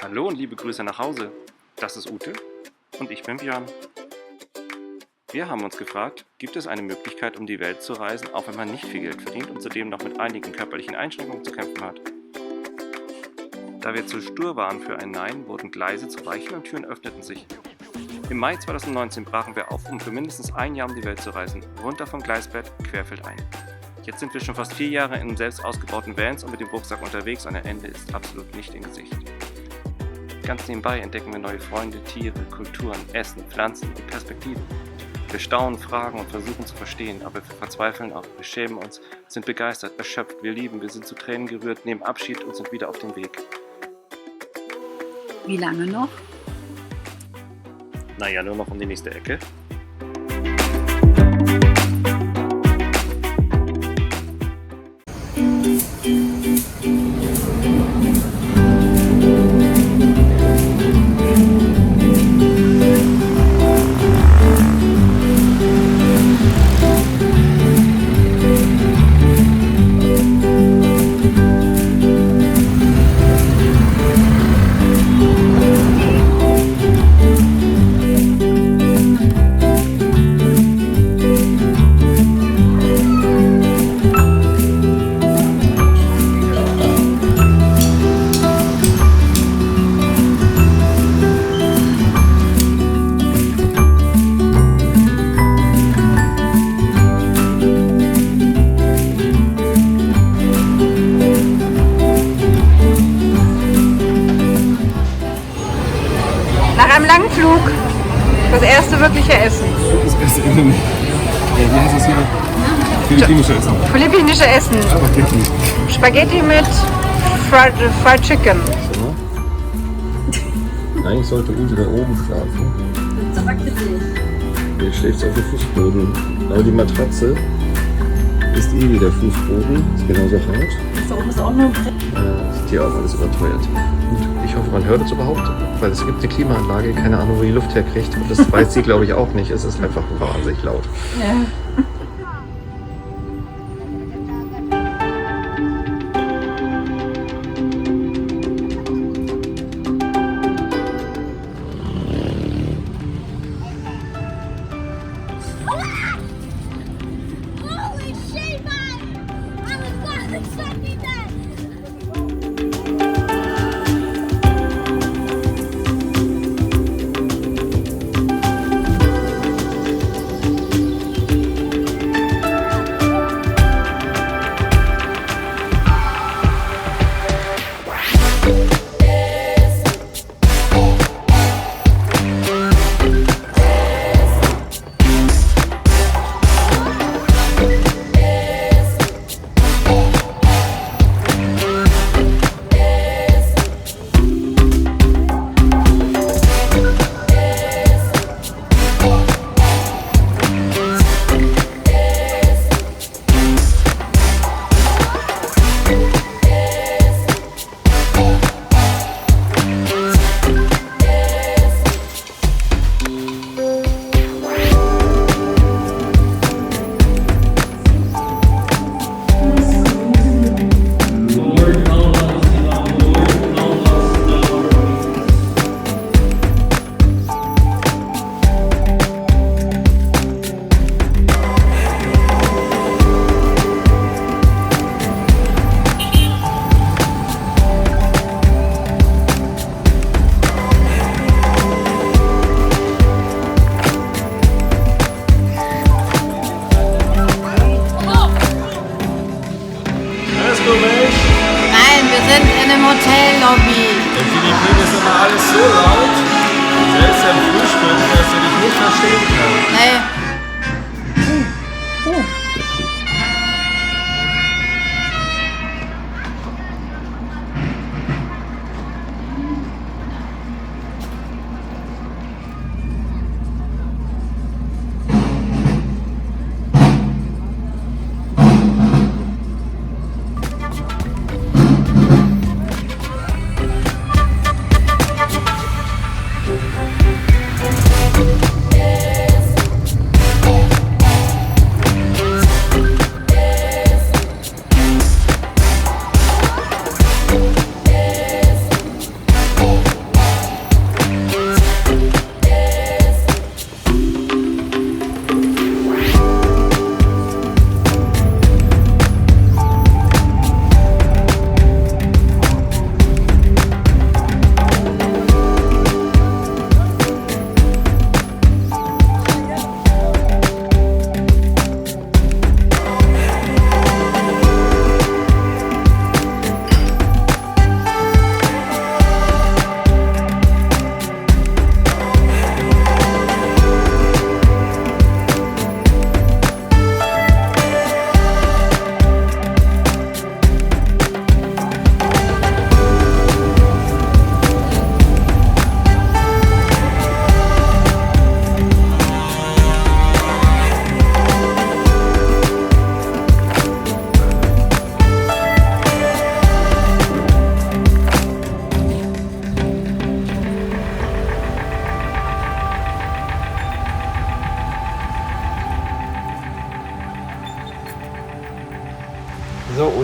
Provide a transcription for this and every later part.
Hallo und liebe Grüße nach Hause. Das ist Ute und ich bin Björn. Wir haben uns gefragt, gibt es eine Möglichkeit, um die Welt zu reisen, auch wenn man nicht viel Geld verdient und zudem noch mit einigen körperlichen Einschränkungen zu kämpfen hat? Da wir zu stur waren für ein Nein, wurden Gleise zu Weichen und Türen öffneten sich. Im Mai 2019 brachen wir auf, um für mindestens ein Jahr um die Welt zu reisen, runter vom Gleisbett, querfeldein. Jetzt sind wir schon fast 4 Jahre in selbst ausgebauten Vans und mit dem Rucksack unterwegs und ein Ende ist absolut nicht in Sicht. Ganz nebenbei entdecken wir neue Freunde, Tiere, Kulturen, Essen, Pflanzen und Perspektiven. Wir staunen, fragen und versuchen zu verstehen, aber wir verzweifeln auch, wir schämen uns, sind begeistert, erschöpft, wir lieben, wir sind zu Tränen gerührt, nehmen Abschied und sind wieder auf dem Weg. Wie lange noch? Naja, nur noch um die nächste Ecke. Nach einem langen Flug das erste wirkliche Essen. Das erste Essen. Ja, wie heißt das hier? Philippinische Essen. Philippinische Essen. Spaghetti. Spaghetti mit Fried Chicken. Eigentlich sollte Ute da oben schlafen. Hier schläft auf dem Fußboden. Aber die Matratze ist wie der Fußboden. Ist genauso hart. Da oben ist auch nur ein Brett. Ist hier auch alles überteuert. Und ich hoffe, man hört es überhaupt, weil es gibt eine Klimaanlage, keine Ahnung, wo die Luft herkriegt. Und das weiß sie, glaube ich, auch nicht. Es ist einfach wahnsinnig laut. Ja. Holy shit, man! I was not expecting that! Nein, wir sind in einem Hotellobby. In Philippinen ist immer alles so laut, selbst beim Frühstück, dass du dich nicht verstehen kannst. Nee.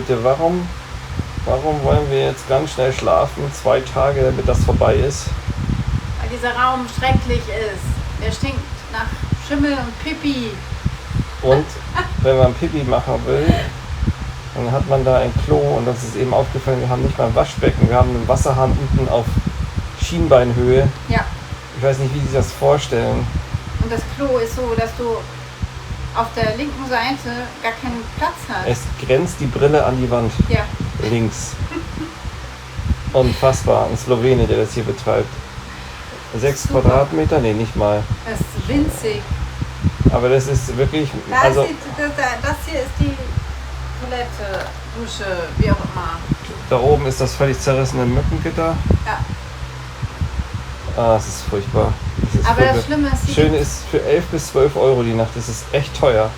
Ute, warum wollen wir jetzt ganz schnell schlafen? 2 Tage, damit das vorbei ist. Weil dieser Raum schrecklich ist. Der stinkt nach Schimmel und Pipi. Und wenn man Pipi machen will, dann hat man da ein Klo und das ist eben aufgefallen, wir haben nicht mal ein Waschbecken. Wir haben einen Wasserhahn unten auf Schienbeinhöhe. Ja. Ich weiß nicht, wie Sie das vorstellen. Und das Klo ist so, dass du auf der linken Seite gar keinen Platz hast. Es grenzt die Brille an die Wand. Ja. Links. Unfassbar. Ein Slowene, der das hier betreibt. 6 Super. Quadratmeter? Nee, nicht mal. Das ist winzig. Aber das ist wirklich. Das, Also, das hier ist die Toilette, Dusche, wie auch immer. da oben ist das völlig zerrissene Mückengitter. Ja. Ah, es ist furchtbar. Es ist Aber furchtbar. das Schlimme ist, Schön ist für 11 bis 12 Euro die Nacht. Das ist echt teuer.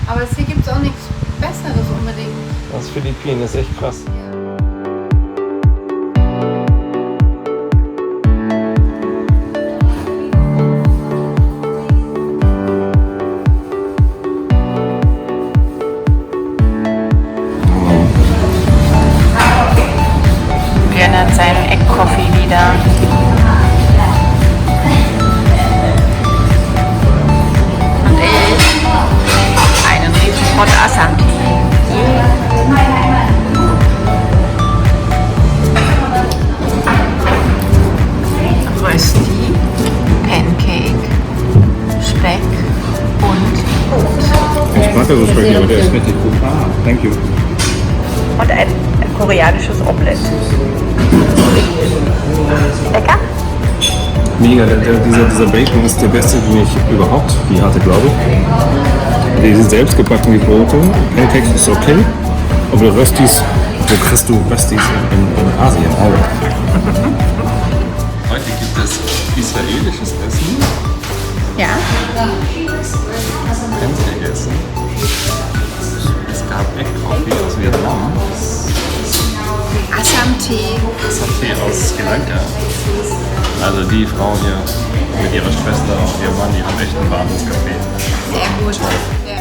aber hier gibt es auch nichts Besseres unbedingt. Das Philippinen ist echt krass. Björn hat seinen Eckcoffee wieder. Und ich einen Riesenpott Assam-Tee. Rösti, Pancake, Speck und Brot. Ich mag das Speck, aber der ist richtig gut. Ah, thank you. Und ein koreanisches Omelett. Lecker? Mega, dieser Bacon ist der beste, den ich überhaupt je hatte, glaube ich. Die sind selbst gebackene Brote. Pancakes ist okay, aber Röstis, wo kriegst du Röstis in Asien auch? Heute gibt es israelisches Essen, Ja. Pancake-Essen. Es gab Eckcoffee aus Vietnam. Assam-Tee. Tee aus Sri Lanka. Also die Frau hier mit ihrer Schwester und ihrem Mann, die haben echt einen Wahnsinnskaffee. Sehr gut. Ja.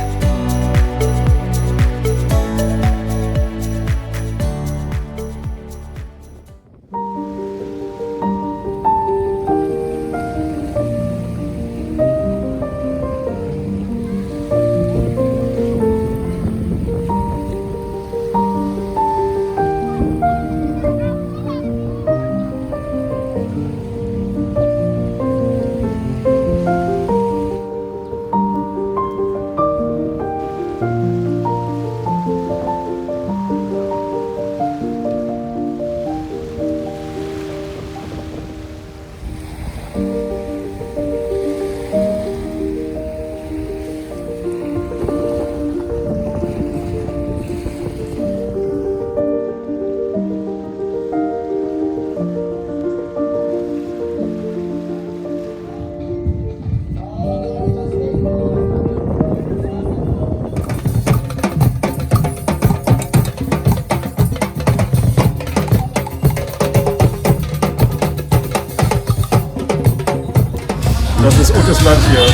Das ist Utes Land hier.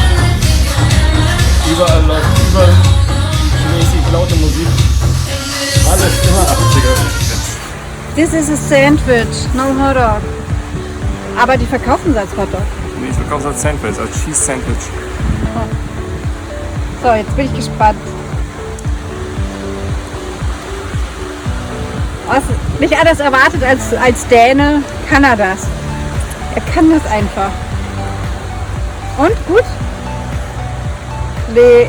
Überall läuft übermäßig laute Musik. Alles immer 80er. This is a sandwich, no hot dog. Aber die verkaufen es als Hotdog. Nee, ich verkaufe es als Sandwich, als Cheese Sandwich. So, jetzt bin ich gespannt. Was nicht anders erwartet als Däne, kann er das. Er kann das einfach. Und gut? Nee.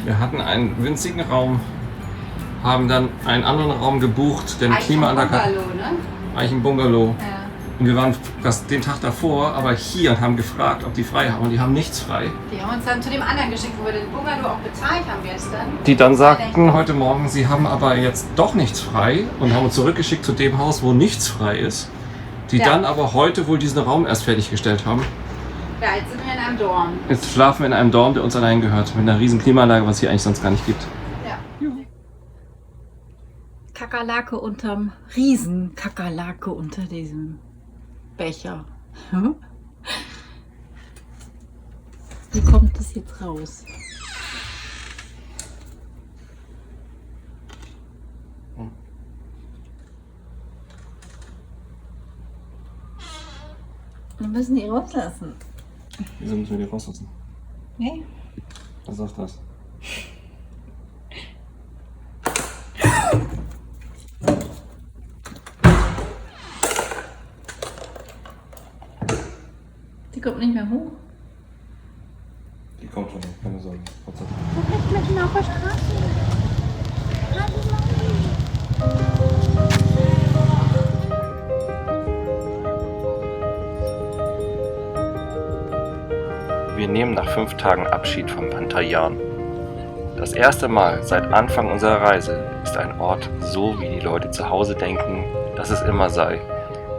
Wir hatten einen winzigen Raum, haben dann einen anderen Raum gebucht, denn Klimaanlage hat. Ne? Eigentlich ein Bungalow. Ja. Und wir waren den Tag davor aber hier und haben gefragt, ob die frei haben. Und die haben nichts frei. Die haben uns dann zu dem anderen geschickt, wo wir den Bungalow auch bezahlt haben gestern. Die dann sagten heute Morgen, sie haben aber jetzt doch nichts frei und haben uns zurückgeschickt zu dem Haus, wo nichts frei ist. Die Ja. dann aber heute wohl diesen Raum erst fertiggestellt haben. Ja, jetzt sind wir in einem Dorm. Jetzt schlafen wir in einem Dorm, der uns allein gehört. Mit einer riesen Klimaanlage, was es hier eigentlich sonst gar nicht gibt. Ja. Kakerlake unterm Riesenkakerlake unter diesem Becher. Hm? Wie kommt das jetzt raus? Wir müssen die rauslassen. Wieso müssen wir die rauslassen? Nee? Was sagt das? Die kommt nicht mehr hoch. Die kommt schon, keine Sorge. Mitten auf der Straße. Wir nehmen nach 5 Tagen Abschied vom Pantayan. Das erste Mal seit Anfang unserer Reise ist ein Ort so, wie die Leute zu Hause denken, dass es immer sei.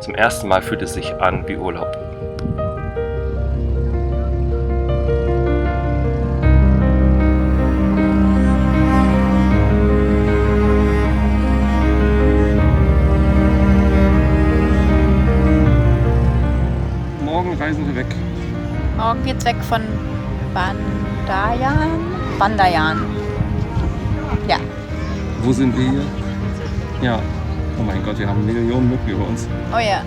Zum ersten Mal fühlt es sich an wie Urlaub. Morgen reisen wir weg. Morgen geht's weg von Bandayan. Bandayan. Ja. Wo sind wir hier? Ja. Oh mein Gott, wir haben Millionen Mücken über uns. Oh ja.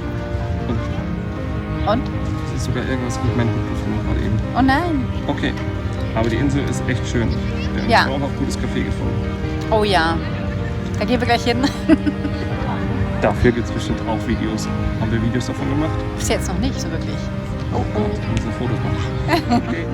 Und? Es ist sogar irgendwas mit meinem Hut gefunden gerade eben. Oh nein. Okay. Aber die Insel ist echt schön. Wir haben Ja. auch noch gutes Café gefunden. Oh ja. Da gehen wir gleich hin. Dafür gibt es bestimmt auch Videos. Haben wir Videos davon gemacht? Bis jetzt noch nicht so wirklich. Oh, oh. Wir müssen Fotos machen. Okay.